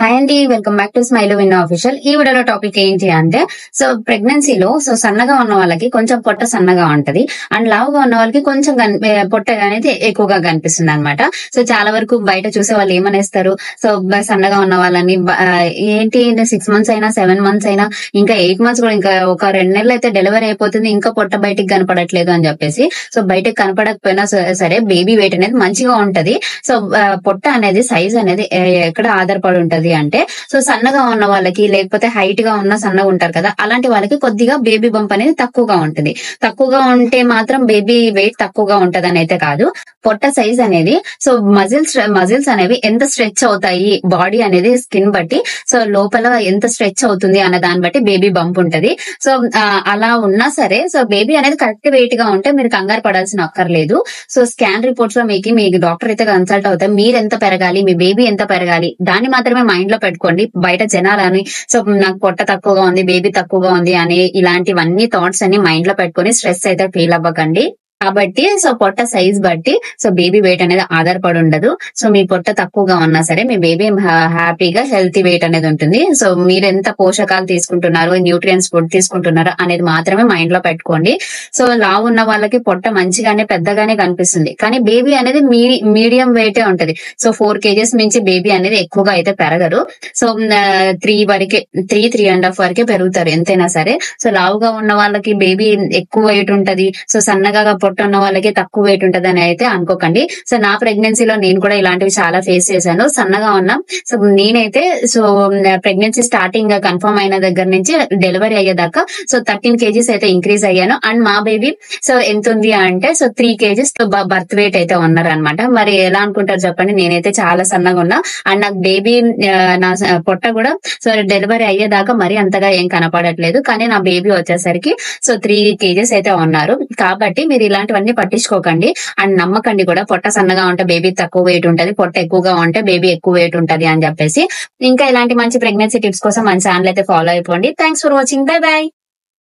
Hi అండి, welcome back to smile win official. ఈ వీడియోలో టాపిక్ ఏంటి అంటే, ప్రెగ్నెన్సీలో సన్నగా ఉన్న వాళ్ళకి కొంచెం పొట్ట సన్నగా ఉంటది అండ్ లావుగా ఉన్న వాళ్ళకి కొంచెం పొట్ట అనేది ఎక్కువగా కనిపిస్తుంది అనమాట. చాలా వరకు బయట చూసే వాళ్ళు ఏమనేస్తారు, సన్నగా ఉన్న వాళ్ళని ఏంటి 6 months అయినా 7 months అయినా ఇంకా 8 months కూడా, ఇంకా ఒక 2 నెలలు అయితే డెలివరీ అయిపోతుంది, ఇంకా పొట్ట బయటికి కనపడట్లేదు అని చెప్పేసి. బయటకు కనపడకపోయినా సరే బేబీ వెయిట్ అనేది మంచిగా ఉంటది. పొట్ట అనేది సైజ్ అనేది ఎక్కడ ఆధారపడి ఉంటది అంటే, సన్నగా ఉన్న వాళ్ళకి, లేకపోతే హైట్ గా ఉన్న సన్నగా ఉంటారు కదా, అలాంటి వాళ్ళకి కొద్దిగా బేబీ బంప్ అనేది తక్కువగా ఉంటుంది. తక్కువగా ఉంటే మాత్రం బేబీ వెయిట్ తక్కువగా ఉంటది అని అయితే కాదు. పొట్ట సైజ్ అనేది మజిల్స్ అనేవి ఎంత స్ట్రెచ్ అవుతాయి, బాడీ అనేది స్కిన్ బట్టి, లోపల ఎంత స్ట్రెచ్ అవుతుంది అన్న దాన్ని బట్టి బేబీ బంప్ ఉంటది. అలా ఉన్నా సరే, బేబీ అనేది కరెక్ట్ వెయిట్ గా ఉంటే మీరు కంగారు పడాల్సిన అక్కర్లేదు. స్కాన్ రిపోర్ట్స్ లో మీకు డాక్టర్ అయితే కన్సల్ట్ అవుతాయి. మీరు ఎంత పెరగాలి, మీ బేబీ ఎంత పెరగాలి, దాన్ని మాత్రమే మైండ్ లో పెట్టుకోండి. బయట జనాలని నాకు పొట్ట తక్కువగా ఉంది, బేబీ తక్కువగా ఉంది అని ఇలాంటివన్నీ థాట్స్ అన్ని మైండ్ లో పెట్టుకుని స్ట్రెస్ అయితే ఫీల్ అవ్వకండి. కాబట్టి పొట్ట సైజ్ బట్టి బేబీ వెయిట్ అనేది ఆధారపడి ఉండదు. మీ పొట్ట తక్కువగా ఉన్నా సరే మీ బేబీ హ్యాపీగా హెల్తీ వెయిట్ అనేది ఉంటుంది. మీరు ఎంత పోషకాలు తీసుకుంటున్నారు, న్యూట్రియన్స్ ఫుడ్ తీసుకుంటున్నారు అనేది మాత్రమే మైండ్ లో పెట్టుకోండి. లావు ఉన్న వాళ్ళకి పొట్ట మంచిగానే పెద్దగానే కనిపిస్తుంది, కానీ బేబీ అనేది మీడియం వెయిటే ఉంటది. 4 kgs మించి బేబీ అనేది ఎక్కువగా అయితే పెరగరు. 3.5 వరకే పెరుగుతారు ఎంతైనా సరే. లావుగా ఉన్న వాళ్ళకి బేబీ ఎక్కువ వెయిట్ ఉంటది, సన్నగా పొట్ట ఉన్న వాళ్ళకి తక్కువ వెయిట్ ఉంటది అని అయితే అనుకోకండి. నా ప్రెగ్నెన్సీలో నేను కూడా ఇలాంటివి చాలా ఫేస్ చేశాను. సన్నగా ఉన్నా నేనైతే ప్రెగ్నెన్సీ స్టార్టింగ్ కన్ఫర్మ్ అయిన దగ్గర నుంచి డెలివరీ అయ్యేదాకా 13 kgs అయితే ఇంక్రీజ్ అయ్యాను. అండ్ మా బేబీ ఎంత ఉంది అంటే 3 kgs బర్త్ వెయిట్ అయితే ఉన్నారు అనమాట. మరి ఎలా అనుకుంటారు చెప్పండి, నేనైతే చాలా సన్నగా ఉన్నా. అండ్ నాకు బేబీ నా పొట్ట కూడా డెలివరీ అయ్యేదాకా మరి అంతగా ఏం కనపడట్లేదు, కానీ నా బేబీ వచ్చేసరికి 3 kgs అయితే ఉన్నారు. కాబట్టి మీరు ఇలాంటివన్నీ పట్టించుకోకండి అండ్ నమ్మకండి కూడా. పొట్ట సన్నగా ఉంటే బేబీ తక్కువ వెయిట్ ఉంటది, పొట్ట ఎక్కువగా ఉంటే బేబీ ఎక్కువ వెయిట్ ఉంటది అని చెప్పేసి. ఇంకా ఇలాంటి మంచి ప్రెగ్నెన్సీ టిప్స్ కోసం మన ఛానల్ అయితే ఫాలో అయిపోండి. Thanks for watching. By by.